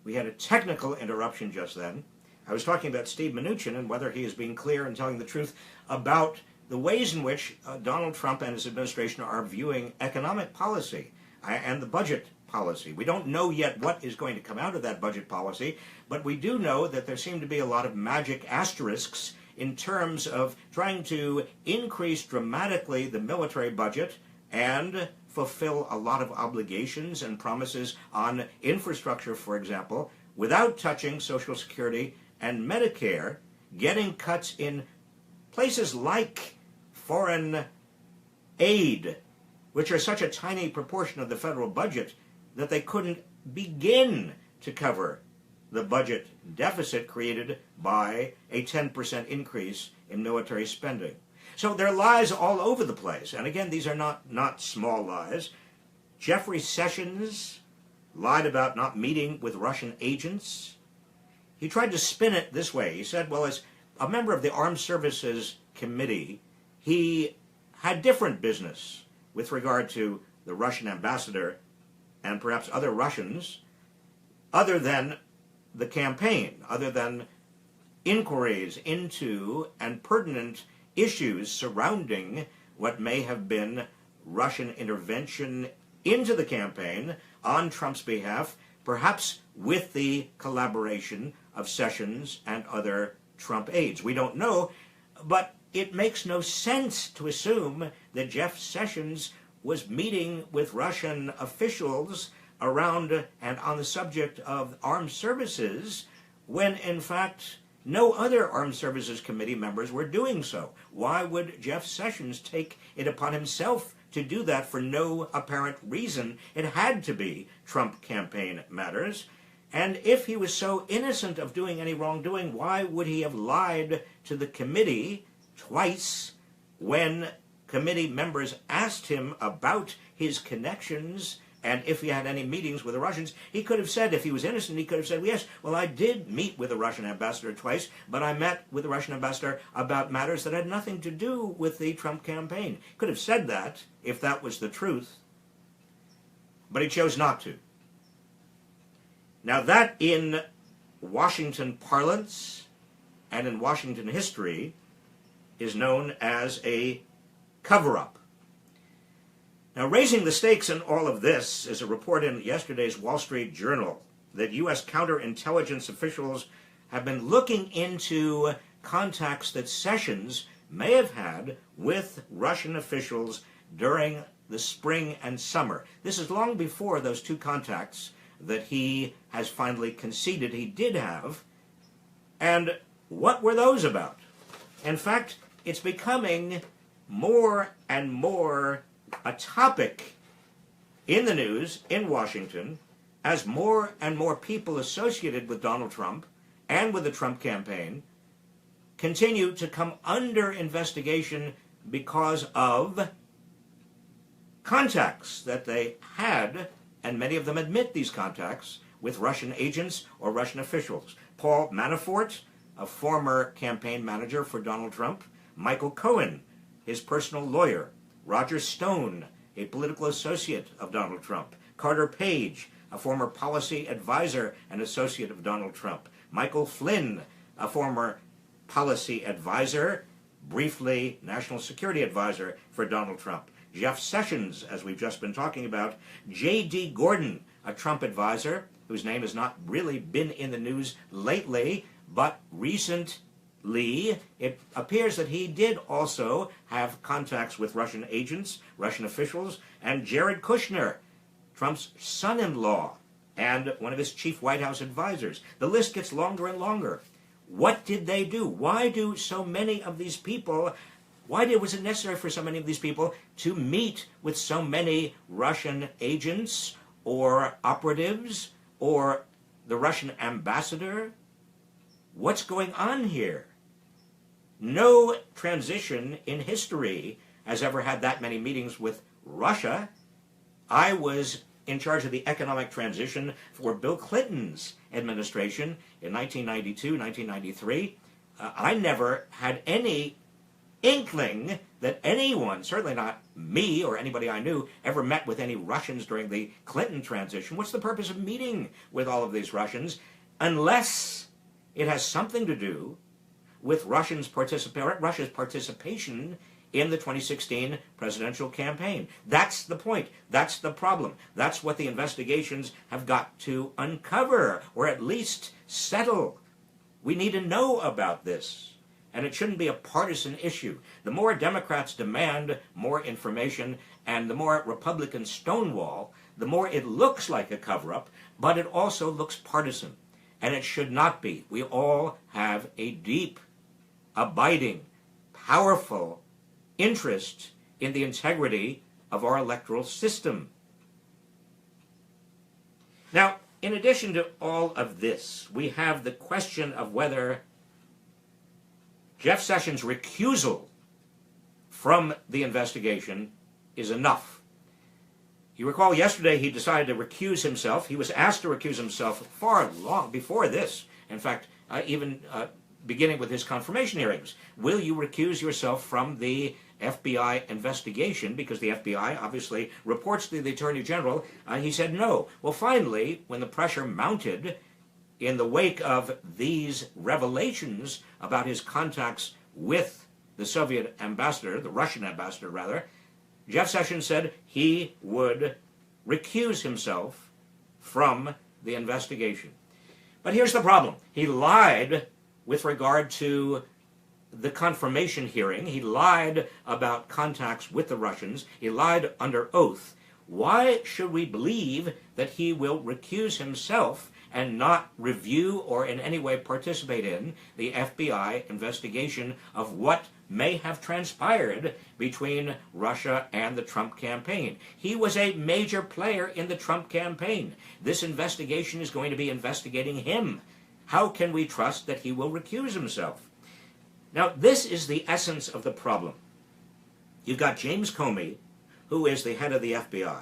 We had a technical interruption just then. I was talking about Steve Mnuchin and whether he is being clear and telling the truth about the ways in which Donald Trump and his administration are viewing economic policy and the budget policy. We don't know yet what is going to come out of that budget policy, but we do know that there seem to be a lot of magic asterisks in terms of trying to increase dramatically the military budget and fulfill a lot of obligations and promises on infrastructure, for example, without touching Social Security and Medicare, getting cuts in places like foreign aid, which are such a tiny proportion of the federal budget that they couldn't begin to cover the budget deficit created by a 10% increase in military spending. So there are lies all over the place. And again, these are not small lies. Jeffrey Sessions lied about not meeting with Russian agents. He tried to spin it this way. He said, well, as a member of the Armed Services Committee, he had different business with regard to the Russian ambassador and perhaps other Russians, other than the campaign, other than inquiries into and pertinent issues surrounding what may have been Russian intervention into the campaign on Trump's behalf, perhaps with the collaboration of Sessions and other Trump aides. We don't know, but it makes no sense to assume that Jeff Sessions was meeting with Russian officials around and on the subject of armed services when, in fact, no other Armed Services Committee members were doing so. Why would Jeff Sessions take it upon himself to do that for no apparent reason? It had to be Trump campaign matters. And if he was so innocent of doing any wrongdoing, why would he have lied to the committee twice when committee members asked him about his connections and if he had any meetings with the Russians? He could have said, if he was innocent, he could have said, well, yes, well, I did meet with the Russian ambassador twice, but I met with the Russian ambassador about matters that had nothing to do with the Trump campaign. He could have said that if that was the truth, but he chose not to. Now that in Washington parlance and in Washington history is known as a cover-up. Now, raising the stakes in all of this is a report in yesterday's Wall Street Journal that U.S. counterintelligence officials have been looking into contacts that Sessions may have had with Russian officials during the spring and summer. This is long before those two contacts that he has finally conceded he did have. And what were those about? In fact, it's becoming more and more a topic in the news in Washington as more and more people associated with Donald Trump and with the Trump campaign continue to come under investigation because of contacts that they had, and many of them admit these contacts, with Russian agents or Russian officials. Paul Manafort, a former campaign manager for Donald Trump, Michael Cohen, his personal lawyer, Roger Stone, a political associate of Donald Trump, Carter Page, a former policy advisor and associate of Donald Trump, Michael Flynn, a former policy advisor, briefly national security advisor for Donald Trump, Jeff Sessions, as we've just been talking about, J.D. Gordon, a Trump advisor whose name has not really been in the news lately, but recently it appears that he did also have contacts with Russian agents, Russian officials, and Jared Kushner, Trump's son-in-law, and one of his chief White House advisors. The list gets longer and longer. What did they do? Why do so many of these people, was it necessary for so many of these people to meet with so many Russian agents or operatives or the Russian ambassador? What's going on here? No transition in history has ever had that many meetings with Russia. I was in charge of the economic transition for Bill Clinton's administration in 1992, 1993. I never had any inkling that anyone, certainly not me or anybody I knew, ever met with any Russians during the Clinton transition. What's the purpose of meeting with all of these Russians unless it has something to do with Russia's participation in the 2016 presidential campaign? That's the point. That's the problem. That's what the investigations have got to uncover, or at least settle. We need to know about this. And it shouldn't be a partisan issue. The more Democrats demand more information and the more Republicans stonewall, the more it looks like a cover-up, but it also looks partisan. And it should not be. We all have a deep, abiding, powerful interest in the integrity of our electoral system. Now, in addition to all of this, we have the question of whether Jeff Sessions' recusal from the investigation is enough. You recall yesterday he decided to recuse himself. He was asked to recuse himself far long before this. In fact, even beginning with his confirmation hearings. Will you recuse yourself from the FBI investigation? Because the FBI obviously reports to the Attorney General. He said no. Well, finally, when the pressure mounted in the wake of these revelations about his contacts with the Soviet ambassador, the Russian ambassador rather, Jeff Sessions said he would recuse himself from the investigation. But here's the problem. He lied with regard to the confirmation hearing. He lied about contacts with the Russians. He lied under oath. Why should we believe that he will recuse himself and not review or in any way participate in the FBI investigation of what may have transpired between Russia and the Trump campaign? He was a major player in the Trump campaign. This investigation is going to be investigating him. How can we trust that he will recuse himself? Now, this is the essence of the problem. You've got James Comey, who is the head of the FBI.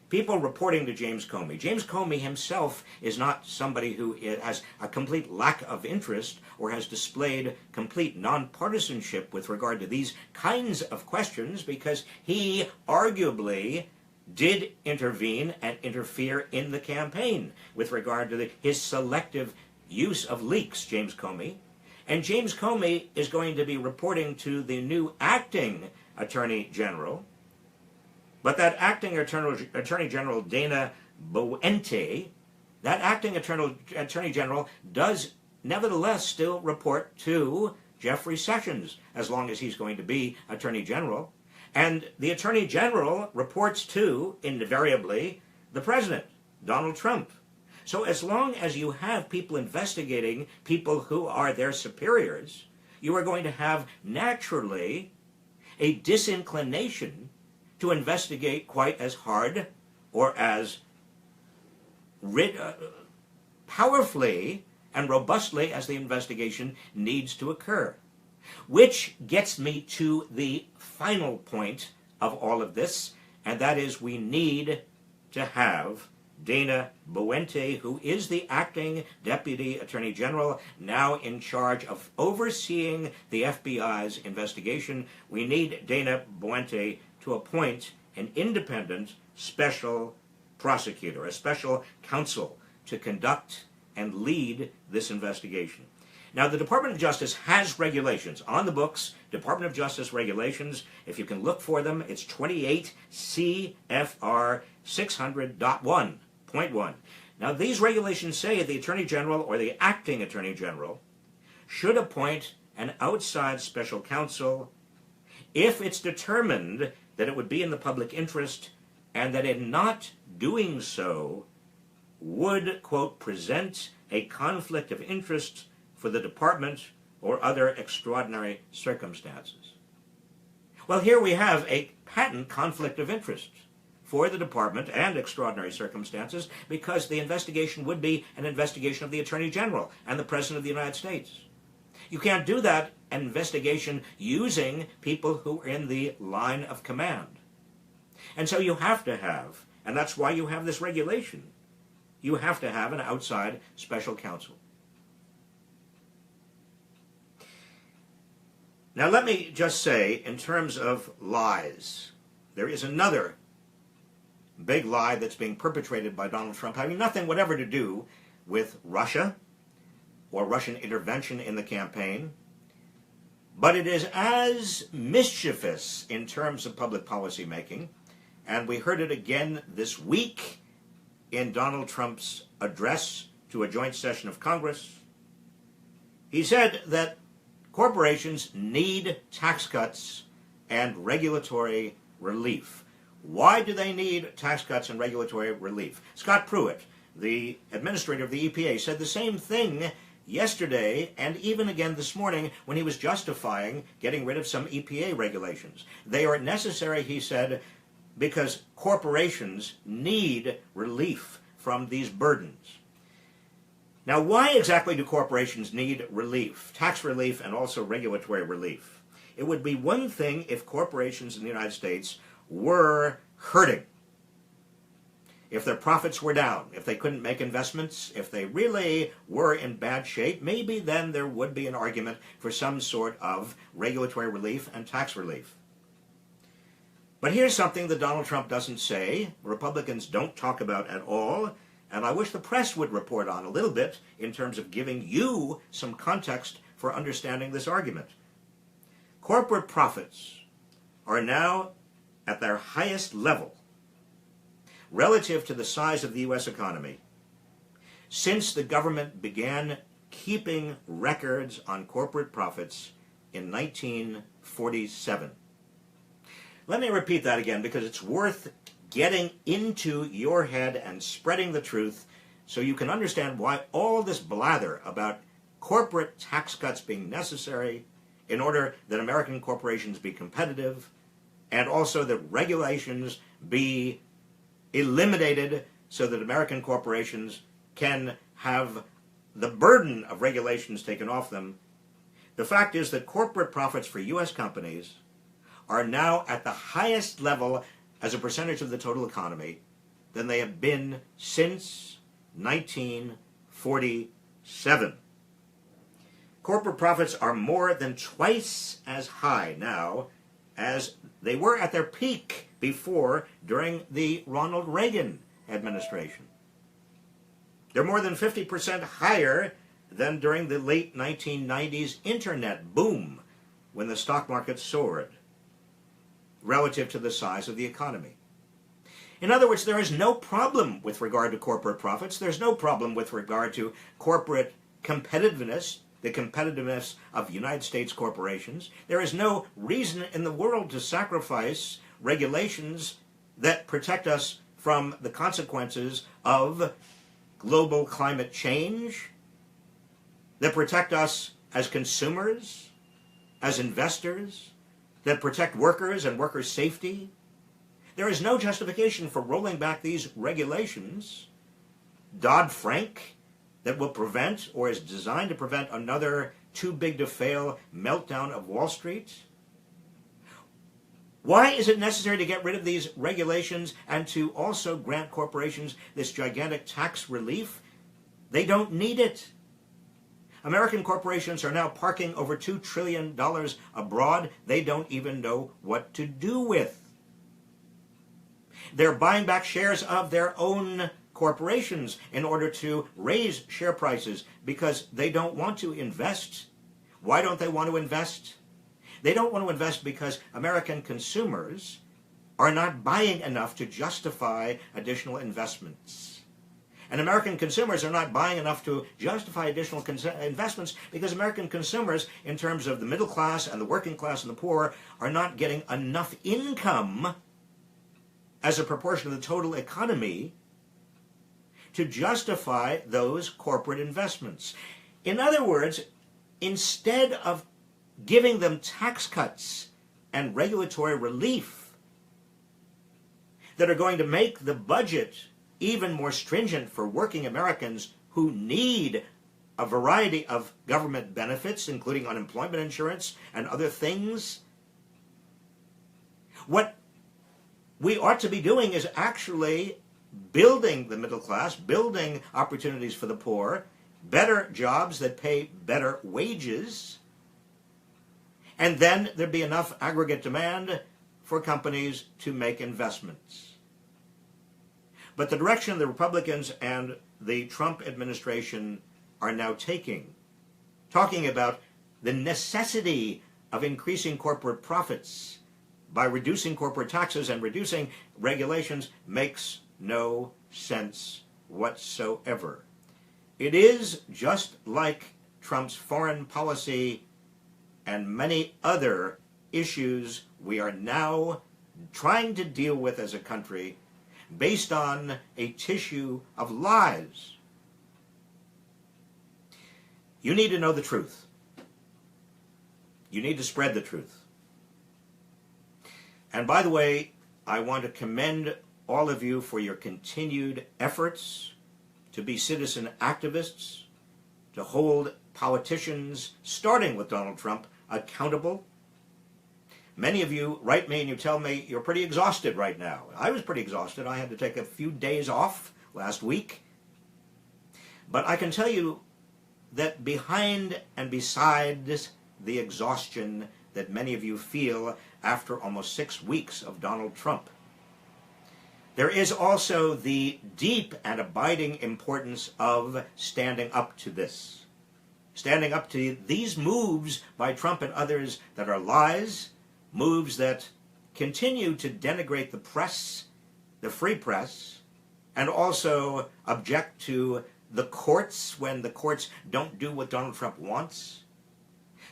People reporting to James Comey. James Comey himself is not somebody who has a complete lack of interest or has displayed complete nonpartisanship with regard to these kinds of questions, because he arguably did intervene and interfere in the campaign with regard to his selective use of leaks, James Comey. And James Comey is going to be reporting to the new acting Attorney General. But that acting Attorney General, Dana Boente, that acting Attorney General does nevertheless still report to Jeffrey Sessions, as long as he's going to be Attorney General. And the Attorney General reports to, invariably, the President, Donald Trump. So as long as you have people investigating people who are their superiors, you are going to have, naturally, a disinclination to investigate quite as hard or as powerfully and robustly as the investigation needs to occur. Which gets me to the final point of all of this, and that is we need to have Dana Boente, who is the acting Deputy Attorney General, now in charge of overseeing the FBI's investigation. We need Dana Boente to appoint an independent special prosecutor, a special counsel, to conduct and lead this investigation. Now, the Department of Justice has regulations on the books, Department of Justice regulations. If you can look for them, it's 28 CFR 600.1.1. Now, these regulations say the Attorney General or the acting Attorney General should appoint an outside special counsel if it's determined that it would be in the public interest and that in not doing so would, quote, present a conflict of interest for the department or other extraordinary circumstances. Well, here we have a patent conflict of interest for the department and extraordinary circumstances, because the investigation would be an investigation of the Attorney General and the President of the United States. You can't do that investigation using people who are in the line of command. And so you have to have, and that's why you have this regulation, you have to have an outside special counsel. Now let me just say, in terms of lies, there is another big lie that's being perpetrated by Donald Trump, having nothing whatever to do with Russia or Russian intervention in the campaign, but it is as mischievous in terms of public policy making, and we heard it again this week in Donald Trump's address to a joint session of Congress. He said that corporations need tax cuts and regulatory relief. Why do they need tax cuts and regulatory relief? Scott Pruitt, the administrator of the EPA, said the same thing yesterday and even again this morning when he was justifying getting rid of some EPA regulations. They are necessary, he said, because corporations need relief from these burdens. Now, why exactly do corporations need relief, tax relief and also regulatory relief? It would be one thing if corporations in the United States were hurting, if their profits were down, if they couldn't make investments, if they really were in bad shape, maybe then there would be an argument for some sort of regulatory relief and tax relief. But here's something that Donald Trump doesn't say, Republicans don't talk about at all, and I wish the press would report on a little bit in terms of giving you some context for understanding this argument. Corporate profits are now at their highest level relative to the size of the U.S. economy since the government began keeping records on corporate profits in 1947. Let me repeat that again because it's worth getting into your head and spreading the truth so you can understand why all this blather about corporate tax cuts being necessary in order that American corporations be competitive and also that regulations be eliminated so that American corporations can have the burden of regulations taken off them. The fact is that corporate profits for U.S. companies are now at the highest level as a percentage of the total economy than they have been since 1947. Corporate profits are more than twice as high now as they were at their peak before during the Ronald Reagan administration. They're more than 50% higher than during the late 1990s internet boom when the stock market soared relative to the size of the economy. In other words, there is no problem with regard to corporate profits. There's no problem with regard to corporate competitiveness, the competitiveness of United States corporations. There is no reason in the world to sacrifice regulations that protect us from the consequences of global climate change, that protect us as consumers, as investors, that protect workers and workers' safety. There is no justification for rolling back these regulations. Dodd-Frank, that will prevent or is designed to prevent another too-big-to-fail meltdown of Wall Street. Why is it necessary to get rid of these regulations and to also grant corporations this gigantic tax relief? They don't need it. American corporations are now parking over $2 trillion abroad they don't even know what to do with. They're buying back shares of their own corporations in order to raise share prices because they don't want to invest. Why don't they want to invest? They don't want to invest because American consumers are not buying enough to justify additional investments. And American consumers are not buying enough to justify additional investments because American consumers, in terms of the middle class and the working class and the poor, are not getting enough income as a proportion of the total economy to justify those corporate investments. In other words, instead of giving them tax cuts and regulatory relief that are going to make the budget even more stringent for working Americans who need a variety of government benefits, including unemployment insurance and other things, what we ought to be doing is actually building the middle class, building opportunities for the poor, better jobs that pay better wages, And then there'd be enough aggregate demand for companies to make investments. But the direction the Republicans and the Trump administration are now taking, talking about the necessity of increasing corporate profits by reducing corporate taxes and reducing regulations, makes no sense whatsoever. It is just like Trump's foreign policy and many other issues we are now trying to deal with as a country based on a tissue of lies. You need to know the truth. You need to spread the truth. And by the way, I want to commend all of you for your continued efforts to be citizen activists, to hold politicians, starting with Donald Trump, accountable. Many of you write me and you tell me you're pretty exhausted right now. I was pretty exhausted. I had to take a few days off last week. But I can tell you that behind and beside the exhaustion that many of you feel after almost 6 weeks of Donald Trump, there is also the deep and abiding importance of standing up to this. Standing up to these moves by Trump and others that are lies, moves that continue to denigrate the press, the free press, and also object to the courts when the courts don't do what Donald Trump wants.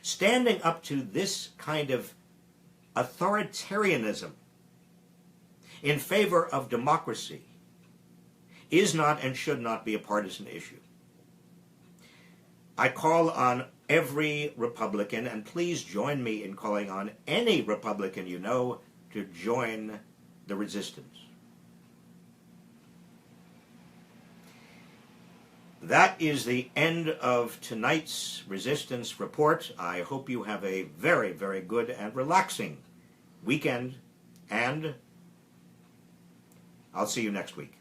Standing up to this kind of authoritarianism in favor of democracy is not and should not be a partisan issue. I call on every Republican, and please join me in calling on any Republican you know to join the resistance. That is the end of tonight's Resistance Report. I hope you have a very, very good and relaxing weekend, and I'll see you next week.